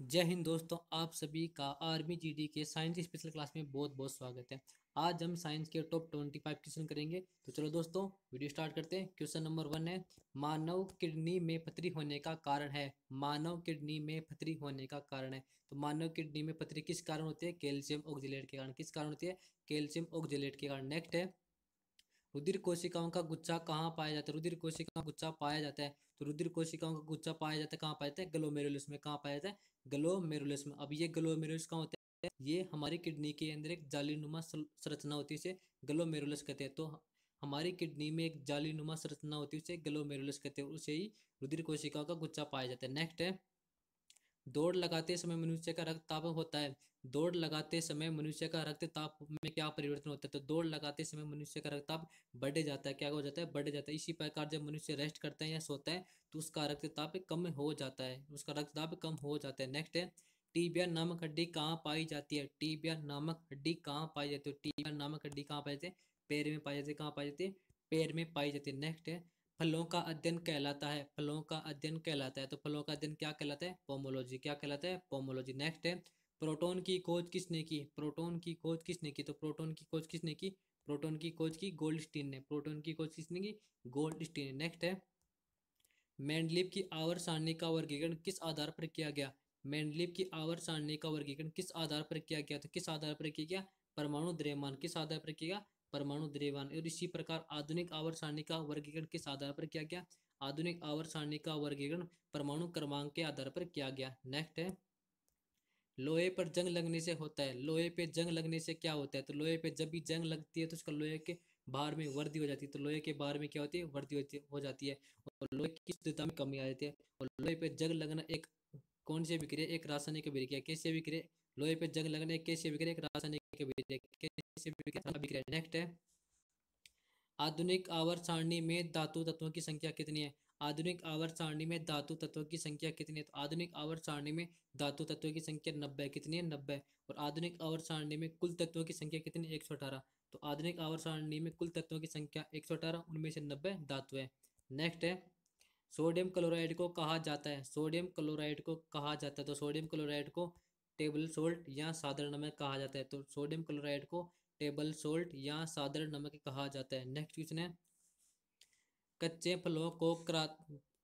जय हिंद दोस्तों, आप सभी का आर्मी जीडी के साइंस स्पेशल क्लास में बहुत बहुत स्वागत है। आज हम साइंस के टॉप 25 क्वेश्चन करेंगे। तो चलो दोस्तों, वीडियो स्टार्ट करते हैं। क्वेश्चन नंबर 1 है, मानव किडनी में पथरी होने का कारण है। मानव किडनी में पथरी होने का कारण है। तो मानव किडनी में पथरी किस कारण होती है? कैल्शियम ऑक्जेलेट के कारण। किस कारण होती है? कैल्शियम ऑक्जेलेट के कारण। नेक्स्ट है, रुधिर कोशिकाओं का गुच्छा कहाँ पाया जाता है? रुधिर कोशिकाओं का गुच्छा पाया जाता है। तो रुधिर कोशिकाओं का गुच्छा पाया जाता है कहाँ पाया जाता है? ग्लोमेरुलस में। कहाँ पाया जाता है? ग्लोमेरुलस में। अब ये ग्लोमेरुलस कहाँ होता है? ये हमारी किडनी के अंदर एक जालीनुमा संरचना होती है, इसे ग्लोमेरुलस कहते हैं। तो हमारी किडनी में एक जालीनुमा संरचना होती है, उसे ग्लोमेरुलस कहते हैं। उसे ही रुधिर कोशिकाओं का गुच्छा पाया जाता है। नेक्स्ट है, दौड़ लगाते समय मनुष्य का रक्तचाप होता है। दौड़ लगाते समय मनुष्य का रक्तचाप में क्या परिवर्तन होता है? तो दौड़ लगाते समय मनुष्य का रक्तचाप बढ़ जाता है। क्या हो जाता है? बढ़ जाता है। इसी प्रकार जब मनुष्य रेस्ट करता है या सोता है तो उसका रक्तचाप कम हो जाता है, उसका रक्तचाप कम हो जाता है। नेक्स्ट है, टीबिया नामक हड्डी कहाँ पाई जाती है? टीबिया नामक हड्डी कहाँ पाई जाती है? टीबिया नामक हड्डी कहाँ पाई जाती है? पैर में पाई जाती है। कहाँ पाई जाती है? पैर में पाई जाती है। नेक्स्ट है, फलों का अध्ययन कहलाता है। फलों का अध्ययन कहलाता है। तो फलों का अध्ययन क्या कहलाता है? पोमोलॉजी। क्या कहलाता है? पोमोलॉजी। नेक्स्ट है, प्रोटॉन की खोज किसने की? प्रोटॉन की खोज किसने की? तो प्रोटॉन की खोज किसने की? प्रोटॉन की खोज की गोल्डस्टीन ने। प्रोटॉन की खोज किसने की? गोल्डस्टीन ने। नेक्स्ट है, मेंडलीव की आवर्त सारणी का वर्गीकरण किस आधार पर किया गया? मेंडलीव की आवर्त सारणी का वर्गीकरण किस आधार पर किया गया? तो किस आधार पर किया गया? परमाणु द्रव्यमान। किस आधार पर किया गया? परमाणु द्रव्यमान। और इसी प्रकार आधुनिक आवर्त सारणी का वर्गीकरण किस आधार पर किया गया? आधुनिक आवर्त सारणी का वर्गीकरण परमाणु क्रमांक के आधार पर किया गया। नेक्स्ट है, लोहे पर जंग लगने से होता है। लोहे पे जंग लगने से क्या होता है? तो लोहे पे जब भी जंग लगती है तो उसका लोहे के बार में वृद्धि हो जाती है। तो लोहे के बार में क्या होती है? वृद्धि हो जाती है और लोहे की शुद्धता में कमी आ जाती है। और लोहे पे जंग लगना एक कौन सी विक्रिया? एक रासायनिक विक्रिया। कैसे विक्रिया? लोहे पे जंग लगना एक कैसे विक्रिया? एक रासायनिक विक्रिया। कैसे विक्रिया? नेक्स्ट है, आधुनिक आवर्त सारणी में धातु तत्वों की संख्या कितनी है? आधुनिक आवर्त सारणी में धातु तत्वों की संख्या कितनी है? तो आधुनिक आवर्त सारणी में धातु तत्वों की संख्या 90। कितनी है? 90। और आधुनिक आवर्त सारणी में कुल तत्वों की संख्या कितनी? 118। तो आधुनिक आवर्त सारणी में कुल तत्वों की संख्या 118, उनमें से 90 धातु है। नेक्स्ट है, सोडियम क्लोराइड को कहा जाता है। सोडियम क्लोराइड को कहा जाता है। तो सोडियम क्लोराइड को टेबल सोल्ट या साधारण नमक कहा जाता है। तो सोडियम क्लोराइड को टेबल सोल्ट या साधारण नमक कहा जाता है। नेक्स्ट क्वेश्चन है, कच्चे फलों को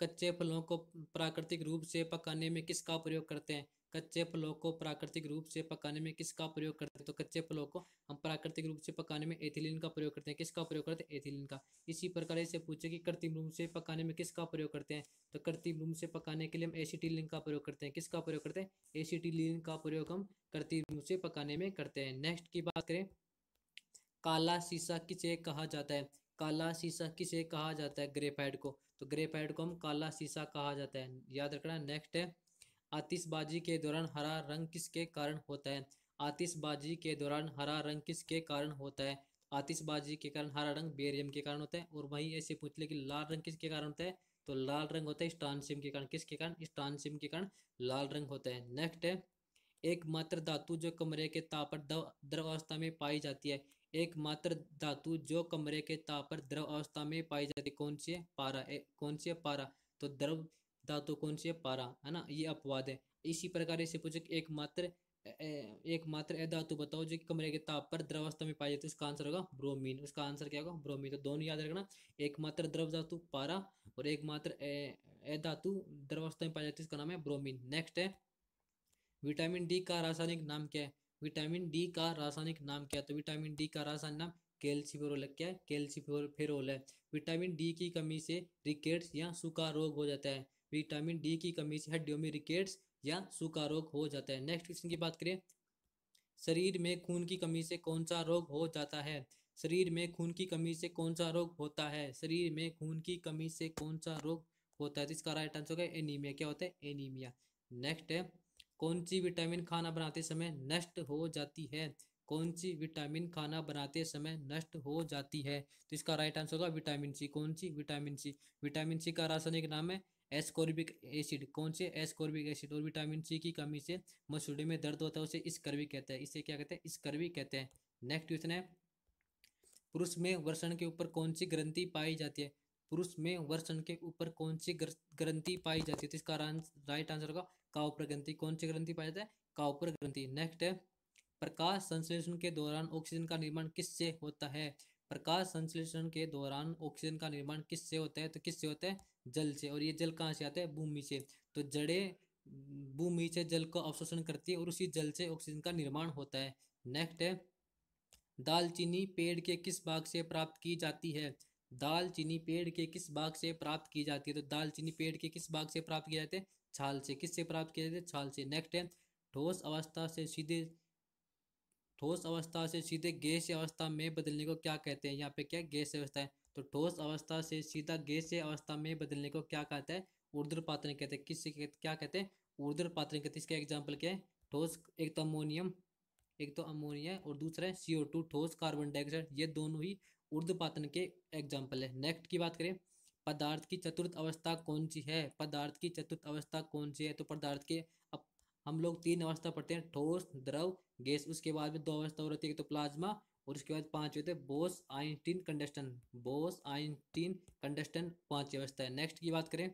कच्चे फलों को प्राकृतिक रूप से पकाने में किसका प्रयोग करते हैं? कच्चे फलों को प्राकृतिक रूप से पकाने में किसका प्रयोग करते हैं? तो कच्चे फलों को हम प्राकृतिक रूप से पकाने में एथिलीन का प्रयोग करते हैं। किसका प्रयोग करते हैं? एथिलीन का। इसी प्रकार से पूछे कि कृत्रिम रूप से पकाने में किसका प्रयोग करते हैं? तो कृत्रिम रूप से पकाने के लिए हम एसिटिलीन का प्रयोग करते हैं। किसका प्रयोग करते हैं? एसिटिलीन का प्रयोग हम कृत्रिम रूप से पकाने में करते हैं। नेक्स्ट की बात करें, काला शीशा किसे कहा जाता है? काला शीशा किसे कहा जाता है? ग्रेफाइट को। तो ग्रेफाइट को हम काला शीशा कहा जाता है, याद रखना। नेक्स्ट है, आतिशबाजी के दौरान हरा रंग किसके कारण होता है? आतिशबाजी के दौरान हरा रंग किसके कारण होता है? आतिशबाजी के कारण हरा रंग बेरियम के कारण होता है। और वही ऐसे पूछ ले कि लाल रंग किसके कारण होता है? तो लाल रंग होता है स्ट्रांसियम के कारण। किसके कारण? स्ट्रांसियम के कारण लाल रंग होता है। नेक्स्ट है, एकमात्र धातु जो कमरे के ताप पर द्रव अवस्था में पाई जाती है। एकमात्र धातु जो कमरे के ताप पर द्रव अवस्था में पाई जाती है कौन सी है? पारा। कौन सी है? पारा। तो द्रव धातु कौन सी है? पारा, है ना। ये अपवाद है। इसी प्रकार से पूछे कि एकमात्र धातु बताओ जो कमरे के ताप पर द्रव अवस्था में पाई जाती है। उसका आंसर होगा ब्रोमीन। उसका आंसर क्या होगा? ब्रोमीन। तो दोनों याद रखना, एकमात्र द्रव धातु पारा और एकमात्र धातु द्रव अवस्था में पाई जाती है, उसका नाम है ब्रोमीन। नेक्स्ट है, विटामिन डी का रासायनिक नाम क्या है? विटामिन डी का रासायनिक नाम क्या है? तो विटामिन डी का रासायनिक नाम कैल्सिफेरोल। क्या है? कैल्सिफेरोल है। विटामिन डी की कमी से रिकेट्स या सूखा रोग हो जाता है। विटामिन डी की कमी से हड्डियों में रिकेट्स या सूखा रोग हो जाता है। नेक्स्ट क्वेश्चन की बात करें, शरीर में खून की कमी से कौन सा रोग हो जाता है? शरीर में खून की कमी से कौन सा रोग होता है? शरीर में खून की कमी से कौन सा रोग होता है? तो इसका राइट आंसर होगा एनीमिया। क्या होता है? एनीमिया। नेक्स्ट है, कौन सी विटामिन खाना बनाते समय नष्ट हो जाती है? कौन सी विटामिन खाना बनाते समय नष्ट हो जाती है? तो इसका राइट आंसर होगा विटामिन सी। कौन सी? Vitamin C. विटामिन सी का रासायनिक नाम है एस्कॉर्बिक एसिड। कौन से? Ascorbic acid. और विटामिन सी की कमी से मसूड़े में दर्द होता है, उसे स्कर्वी कहते हैं। इसे क्या कहते हैं? स्कर्वी कहते हैं। नेक्स्ट क्वेश्चन है, पुरुष में वृषण के ऊपर कौन सी ग्रंथि पाई जाती है? पुरुष में वृषण के ऊपर कौन सी ग्रंथि पाई जाती है? तो इसका राइट आंसर होगा काउपर ग्रंथि। कौन सी ग्रंथि पाया जाता है? काउपर ग्रंथि। नेक्स्ट है, प्रकाश संश्लेषण के दौरान ऑक्सीजन का निर्माण किससे होता है? प्रकाश संश्लेषण के दौरान ऑक्सीजन का निर्माण किससे होता है? तो किससे होता है? जल से। और ये जल कहाँ से आता है? भूमि से। तो जड़ें भूमि से जल को अवशोषण करती है और उसी जल से ऑक्सीजन का निर्माण होता है। नेक्स्ट है, दालचीनी पेड़ के किस भाग से प्राप्त की जाती है? दालचीनी पेड़ के किस भाग से प्राप्त की जाती है? तो दालचीनी पेड़ के किस भाग से प्राप्त किया जाते हैं? छाल से। किससे प्राप्त किया जाते हैं? छाल से। नेक्स्ट है, ठोस अवस्था से सीधे ठोस अवस्था से सीधे गैसीय अवस्था में बदलने को क्या कहते हैं? यहाँ पे क्या गैसीय अवस्था है, तो ठोस अवस्था से सीधा गैसीय अवस्था में बदलने को क्या कहता है? ऊर्ध्वपातन कहते हैं। किससे क्या कहते हैं? ऊर्ध्वपातन कहते हैं। इसका एग्जाम्पल क्या है? ठोस, एक तो अमोनियम, एक तो अमोनिया है और दूसरा है CO2 ठोस कार्बन डाइऑक्साइड। ये दोनों ही ऊर्ध्वपातन के एग्जाम्पल है। नेक्स्ट की बात करें, पदार्थ की चतुर्थ अवस्था कौन सी है? पदार्थ की चतुर्थ अवस्था कौन सी है? तो पदार्थ के अब हम लोग 3 अवस्था पढ़ते हैं, ठोस, द्रव, गैस। उसके बाद में 2 अवस्था और होती है, एक तो प्लाज्मा, और उसके बाद 5 होते हैं Bose Einstein conduction. Bose Einstein conduction 5वीं अवस्था है। नेक्स्ट की बात करें,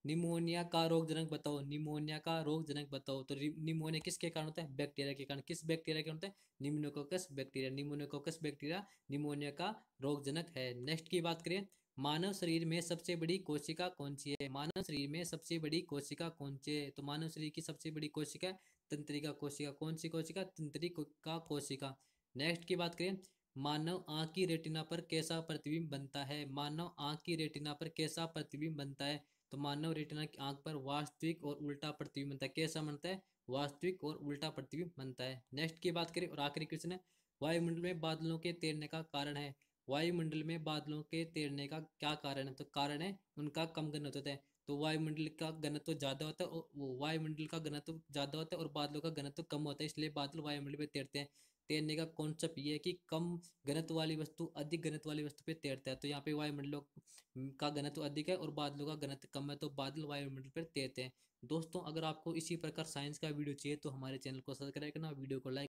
निमोनिया का रोगजनक बताओ। निमोनिया का रोगजनक बताओ। तो निमोनिया किसके कारण होता है? बैक्टीरिया के कारण। किस बैक्टीरिया के होता है? निमोनोकोकस बैक्टीरिया। निमोनोकोकस बैक्टीरिया निमोनिया का रोगजनक है। नेक्स्ट की बात करें, मानव शरीर में सबसे बड़ी कोशिका कौन सी है? मानव शरीर में सबसे बड़ी कोशिका कौन सी है? तो मानव शरीर की सबसे बड़ी कोशिका तंत्रिका कोशिका। कौन सी कोशिका? तंत्रिका कोशिका। नेक्स्ट की बात करें, मानव आंख की रेटिना पर कैसा प्रतिबिंब बनता है? मानव आंख की रेटिना पर कैसा प्रतिबिंब बनता है? तो मानव रेटिना की आंख पर वास्तविक और उल्टा प्रतिबिंब बनता है। कैसा बनता है? वास्तविक और उल्टा प्रतिबिंब बनता है। नेक्स्ट की बात करें और आखिरी क्वेश्चन है, वायुमंडल में बादलों के तैरने का कारण है। वायुमंडल में बादलों के तैरने का क्या कारण है? तो कारण है उनका कम घनत्व होता है। तो वायुमंडल का घनत्व ज्यादा होता है और वो वायुमंडल का घनत्व ज्यादा होता है और बादलों का घनत्व कम होता है, इसलिए बादल वायुमंडल में तैरते हैं। तैरने का कॉन्सेप्ट ये है कि कम घनत्व वाली वस्तु अधिक घनत्व वाली वस्तु पे तैरता है। तो यहाँ पे वायुमंडलों का घनत्व अधिक है और बादलों का घनत्व कम है, तो बादल वायुमंडल पर तैरते हैं। दोस्तों, अगर आपको इसी प्रकार साइंस का वीडियो चाहिए तो हमारे चैनल को सब्सक्राइब करना, वीडियो को लाइक